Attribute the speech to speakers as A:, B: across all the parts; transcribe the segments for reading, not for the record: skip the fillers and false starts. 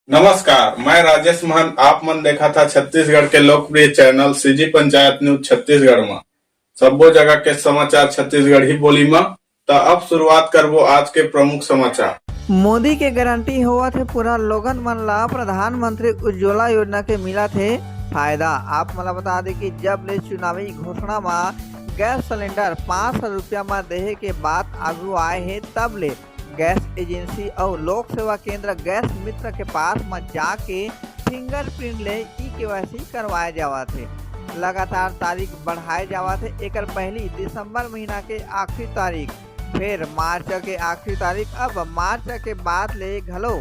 A: नमस्कार, मैं राजेश महंत। आप मन देखा था छत्तीसगढ़ के लोकप्रिय channel CG panchayat news Chhattisgarh में सब्बो जगह के समाचार छत्तीसगढ़ी बोली में। तो अब शुरुआत करबो आज के प्रमुख समाचार।
B: मोदी के गारंटी होवत है पूरा लोगन मन ला प्रधानमंत्री उज्ज्वला योजना के मिला थे फायदा। आप मला बता दें कि जब ले चुनावी घोषणा में गैस सिलेंडर 500 रुपया में देहे के बात आगू आए है, तब ले गैस एजेंसी और लोक सेवा केंद्र गैस मित्र के पास में जाके फिंगरप्रिंट ले केवाईसी करवाए जावा थे। लगातार तारीख बढ़ाए जावा थे। एक पहली दिसंबर महीना के आखिरी तारीख, फिर मार्च के आखिरी तारीख, अब मार्च के बाद ले घलो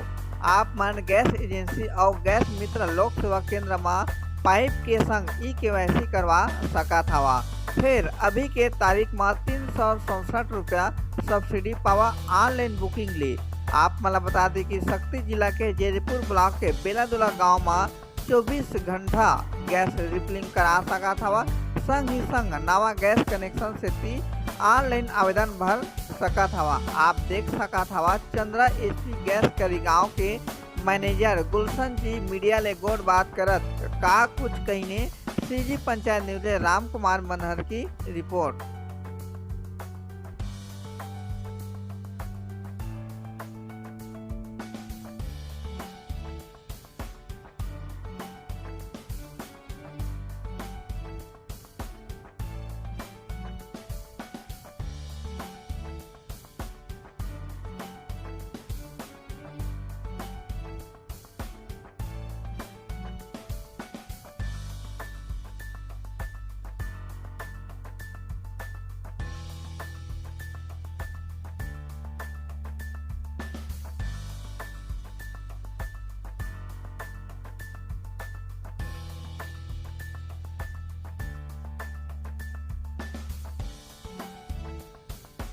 B: आप मन गैस एजेंसी और गैस मित्र लोक सेवा केंद्र में पाइप के संग केवाईसी करवा सकत हवा। फिर अभी के तारीख में 367 रुपया सब्सिडी पावा ऑनलाइन बुकिंग ले। आप मला बता दें कि शक्ति जिला के जयपुर ब्लॉक के बेलादुला गांव में 24 घंटा गैस रिफिलिंग करा सकत हवा। संग ही संग नवा गैस कनेक्शन से ऑनलाइन आवेदन भर सकत हवा। आप देख सकत हवा चंद्रा एसी गैस करीगांव के मैनेजर गुलशन जी मीडिया ले गोड़ बात करत का कुछ कहीने। सीजी पंचायत न्यूज राम कुमार मनहर की रिपोर्ट।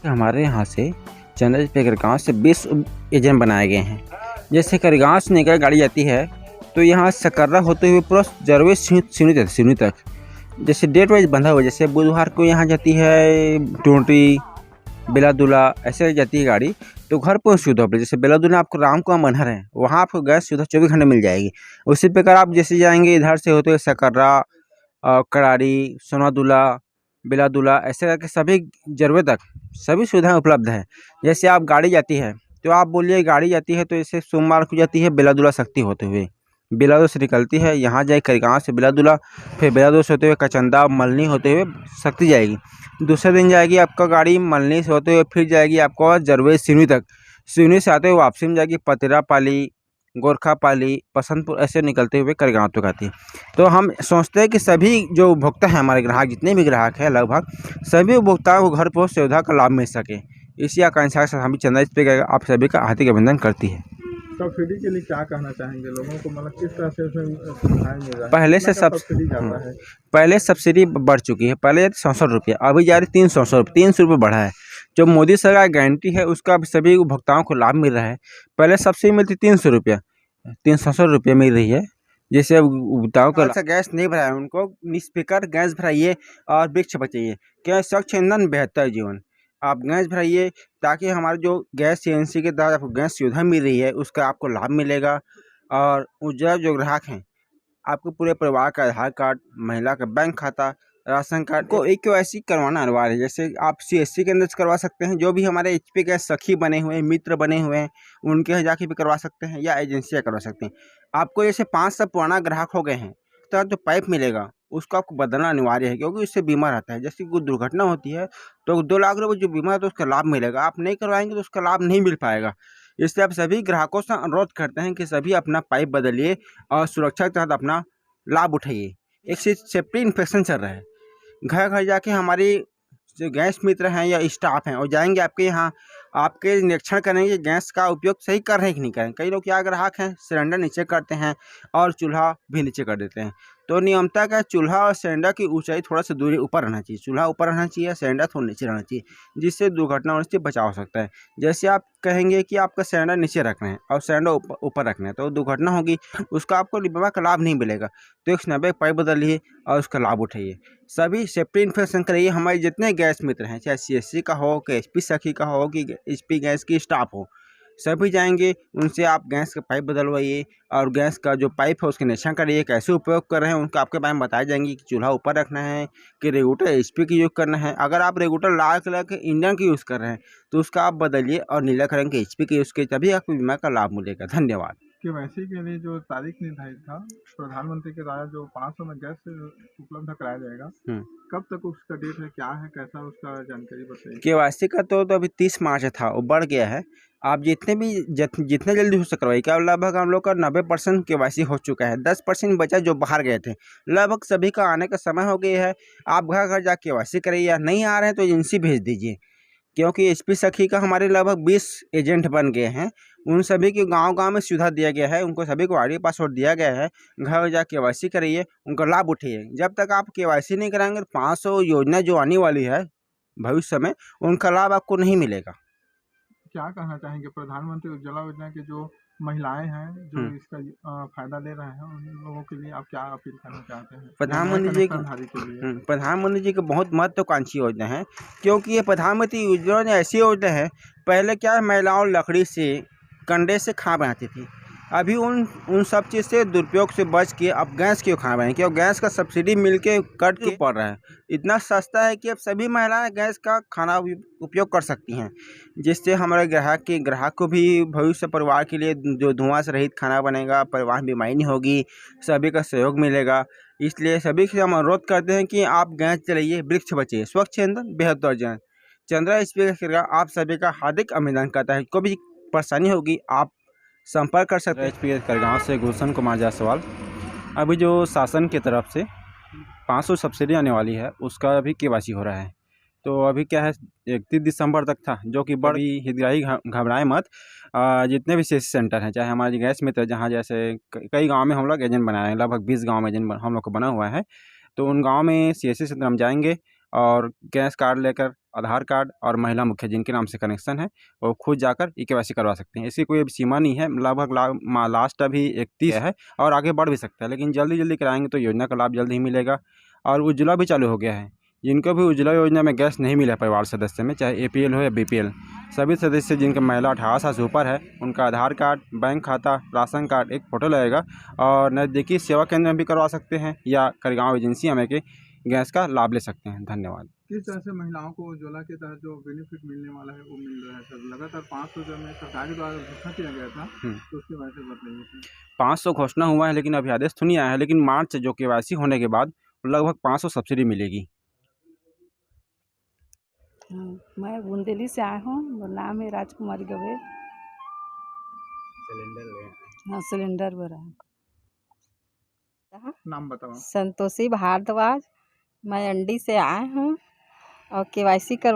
C: हमारे यहाँ से चंद्रशेखर गांव से 20 एजेंट बनाए गए हैं। जैसे करगांव से निकल गाड़ी जाती है तो यहाँ सकर्रा होते हुए पूरा जरवे सिवनी तक जैसे डेट वाइज बंधा हुआ। जैसे बुधवार को यहाँ जाती है टोंटी बेलादुला, ऐसे जाती है गाड़ी तो घर पर सुविधा उपलब्ध। जैसे बेलादुला आपको राम को मनहर है, वहाँ आपको गैस सुविधा 24 घंटे मिल जाएगी। उसी प्रकार आप जैसे जाएंगे इधर से होते हुए सकर्रा, कराड़ी, सोनादुला, बेलादुला, ऐसे करके सभी जरवे तक सभी सुविधाएं उपलब्ध है। जैसे आप गाड़ी जाती है तो आप बोलिए गाड़ी जाती है तो जैसे सोमवार को जाती है बेलादुला शक्ति होते हुए, बेलादुला से निकलती है, यहाँ जाए करगांव से बेलादुला, फिर बेलादुला से होते हुए कचंदा मलनी होते हुए शक्ति जाएगी। दूसरे दिन जाएगी आपका गाड़ी मलनी से होते हुए, फिर जाएगी आपको जरवे सिवनी तक। सिवनी से आते हुए वापसी में जाएगी पतेरापाली, गोरखापाली, पसंतपुर, ऐसे निकलते हुए करगांव तक आती है। तो हम सोचते हैं कि सभी जो उपभोक्ता हैं, हमारे ग्राहक जितने भी ग्राहक हैं लगभग सभी उपभोक्ताओं को घर पहुँच सुविधा का लाभ मिल सके, इसी आकांक्षा से हम चंदा पे आप सभी का हार्दिक अभिनंदन करती है।
D: सब्सिडी के लिए क्या कहना चाहेंगे लोगों को, मतलब किस तरह से उसमें सुविधाएं मिल रहा है?
C: पहले से
D: सब्सिडी जाता है?
C: पहले सब्सिडी बढ़ चुकी है। पहले 67 रुपये, अभी जा रही 300 रुपये, 300 रुपये बढ़ा है। जो मोदी सरकार गारंटी है उसका सभी उपभोक्ताओं को लाभ मिल रहा है। पहले सब्सिडी मिलती 300 रुपया, 367 रुपये मिल रही है। जैसे उपभोक्ताओं को गैस नहीं भरा है उनको निष्फिकर गैस भराइए और वृक्ष बचाइए। क्या स्वच्छ ईंधन बेहतर जीवन। आप गैस भराइए ताकि हमारे जो गैस एजेंसी के द्वारा आपको गैस सुविधा मिल रही है उसका आपको लाभ मिलेगा। और उज्ज्वला जो ग्राहक हैं, आपको पूरे परिवार का आधार कार्ड, महिला का बैंक खाता, राशन कार्ड को केवाईसी करवाना अनिवार्य है। जैसे आप सीएससी के अंदर से करवा सकते हैं, जो भी हमारे एचपी गैस सखी बने हुए हैं, मित्र बने हुए हैं, उनके यहाँ जाके भी करवा सकते हैं या एजेंसियाँ करवा सकते हैं। आपको जैसे 5 साल पुराना ग्राहक हो गए हैं तो जो पाइप मिलेगा उसको आपको बदलना अनिवार्य है, क्योंकि इससे बीमा रहता है। जैसे कोई दुर्घटना होती है तो 2 लाख रुपये जो बीमा है तो उसका लाभ मिलेगा। आप नहीं करवाएंगे तो उसका लाभ नहीं मिल पाएगा। इसलिए आप सभी ग्राहकों से अनुरोध करते हैं कि सभी अपना पाइप बदलिए और सुरक्षा के तहत अपना लाभ उठाइए। एक सेफ्टी इन्फेक्शन चल रहा है, घर घर जाके हमारी जो गैस मित्र हैं या स्टाफ हैं वो जाएंगे आपके यहाँ, आपके निरीक्षण करेंगे गैस का उपयोग सही कर रहे हैं कि नहीं कर रहे हैं। कई लोग क्या ग्राहक हैं सिलेंडर नीचे करते हैं और चूल्हा भी नीचे कर देते हैं। तो नियमता का चूल्हा और सिलेंडर की ऊंचाई थोड़ा सा दूरी ऊपर रहना चाहिए। चूल्हा ऊपर रहना चाहिए, सिलेंडर थोड़ा नीचे रहना चाहिए, जिससे दुर्घटना होने से बचाव हो सकता है। जैसे आप कहेंगे कि आपका सिलेंडर नीचे रखना है और सिलेंडर ऊपर रखना है तो दुर्घटना होगी, उसका आपको बीमा का लाभ नहीं मिलेगा। तो 190 पाइप बदलिए और उसका लाभ उठाइए। सभी सेफ्टी इन्फेक्शन करिए। हमारे जितने गैस मित्र हैं, चाहे सीएससी का हो, कि एचपी सखी का हो, कि एचपी गैस की स्टाफ हो, सभी जाएंगे, उनसे आप गैस का पाइप बदलवाइए और गैस का जो पाइप है उसके निरीक्षण करिए, कैसे उपयोग कर रहे हैं उनका आपके बारे में बताया जाएंगे कि चूल्हा ऊपर रखना है कि रेगुलेटर एचपी का यूज़ करना है। अगर आप रेगुलेटर लाल कलर के इंडियन का यूज़ कर रहे हैं तो उसका आप बदलिए और नीला कलर के एचपी का यूज़ कीजिए, तभी आपको बीमा का लाभ मिलेगा। धन्यवाद।
D: केवाईसी के लिए जो तारीख निर्धारित था प्रधानमंत्री के द्वारा जो 500 में गैस उपलब्ध कराया जाएगा, कब तक उसका डेट है, क्या है, कैसा उसका जानकारी बताइए।
C: केवाईसी का तो अभी 30 मार्च था, वो बढ़ गया है। आप जितने जल्दी हो सके करवाइए। क्या लगभग हम लोग का 90% केवाईसी हो चुका है, 10% बचा जो बाहर गए थे। लगभग सभी का आने का समय हो गया है। आप घर घर जा केवाईसी कराइए, या नहीं आ रहे हैं तो एजेंसी भेज दीजिए, क्योंकि एचपी सखी का हमारे लगभग 20 एजेंट बन गए हैं। उन सभी के गांव-गांव में सुविधा दिया गया है, उनको सभी को आईडी पासवर्ड दिया गया है। घर जा केवाईसी कराइए, उनका लाभ उठाइए। जब तक आप केवाईसी नहीं कराएंगे तो 500 योजना जो आने वाली है भविष्य में, उनका लाभ आपको नहीं मिलेगा।
D: क्या कहना चाहेंगे प्रधानमंत्री उज्ज्वला योजना के जो महिलाएं हैं जो इसका फायदा ले रहे हैं, उन लोगों के लिए आप क्या अपील करना चाहते हैं?
C: प्रधानमंत्री जी की बहुत महत्वाकांक्षी योजना है, क्योंकि ये प्रधानमंत्री योजना ऐसी योजना है। पहले क्या है, महिलाओं लकड़ी से कंडे से खाना बनाती थी। अभी उन सब चीज़ से दुरुपयोग से बच के अब गैस क्यों खाना बनाएं, क्योंकि गैस का सब्सिडी मिल के कट के पड़ रहा है। इतना सस्ता है कि अब सभी महिलाएं गैस का खाना उपयोग कर सकती हैं, जिससे हमारे ग्राहक को भी भविष्य परिवार के लिए जो धुआं से रहित खाना बनेगा, परिवार में बीमारी नहीं होगी, सभी का सहयोग मिलेगा। इसलिए सभी से हम अनुरोध करते हैं कि आप गैस जलाइए, वृक्ष बचाइए, स्वच्छ ईंधन बेहद अर्जन। चंद्रा एचपी आप सभी का हार्दिक अभिनंदन करता है। कोई भी परेशानी होगी आप संपर्क कर सकते हैं। एचपी करगांव से गुलशन कुमार जायसवाल। अभी जो शासन की तरफ से 500 सब्सिडी आने वाली है, उसका अभी केवाईसी हो रहा है। तो अभी क्या है, 31 दिसंबर तक था, जो कि बड़ी हितग्राही घबराए मत। जितने भी सीएससी सेंटर हैं, चाहे हमारी गैस मित्र जहाँ जैसे कई गांव में हम लोग एजेंट बनाए हैं, लगभग 20 गांव में एजेंट हम लोग को बना हुआ है। तो उन गांव में सीएससी सेंटर हम जाएंगे और गैस कार्ड लेकर, आधार कार्ड और महिला मुखिया जिनके नाम से कनेक्शन है, वो खुद जाकर ई केवाईसी करवा सकते हैं। इसकी कोई अब सीमा नहीं है। लगभग लास्ट अभी 31 है और आगे बढ़ भी सकता है, लेकिन जल्दी कराएंगे तो योजना का लाभ जल्द ही मिलेगा। और उज्ज्वला भी चालू हो गया है। जिनको भी उज्ज्वला योजना में गैस नहीं मिला परिवार सदस्य में, चाहे एपीएल हो या बीपीएल, सभी सदस्य जिनका महिला 18 साल से ऊपर है, उनका आधार कार्ड, बैंक खाता, राशन कार्ड, एक फ़ोटो लगेगा और नज़दीकी सेवा केंद्र में भी करवा सकते हैं या करगांव एजेंसी में के गैस का लाभ ले सकते हैं। धन्यवाद।
D: किस तरह से महिलाओं को उज्ज्वला के तहत जो बेनिफिट मिलने वाला है वो मिल रहा है सर? लगातार 500 जो में सरकार के द्वारा घोषणा किया गया था, तो उसके बारे में बताइए सर।
C: 500 घोषणा हुआ है, लेकिन अभी आदेश तो नहीं आया है, लेकिन मार्च जो केवाईसी होने के बाद लगभग 500 सब्सिडी मिलेगी।
E: मैं बूंदेली से आया हूँ, मेरा नाम है राजकुमारी गवे। हाँ, सिलेंडर भरा है।
D: नाम बताओ।
E: संतोषी भारद्वाज। मैं अंडी से आए हूँ और केवाईसी कर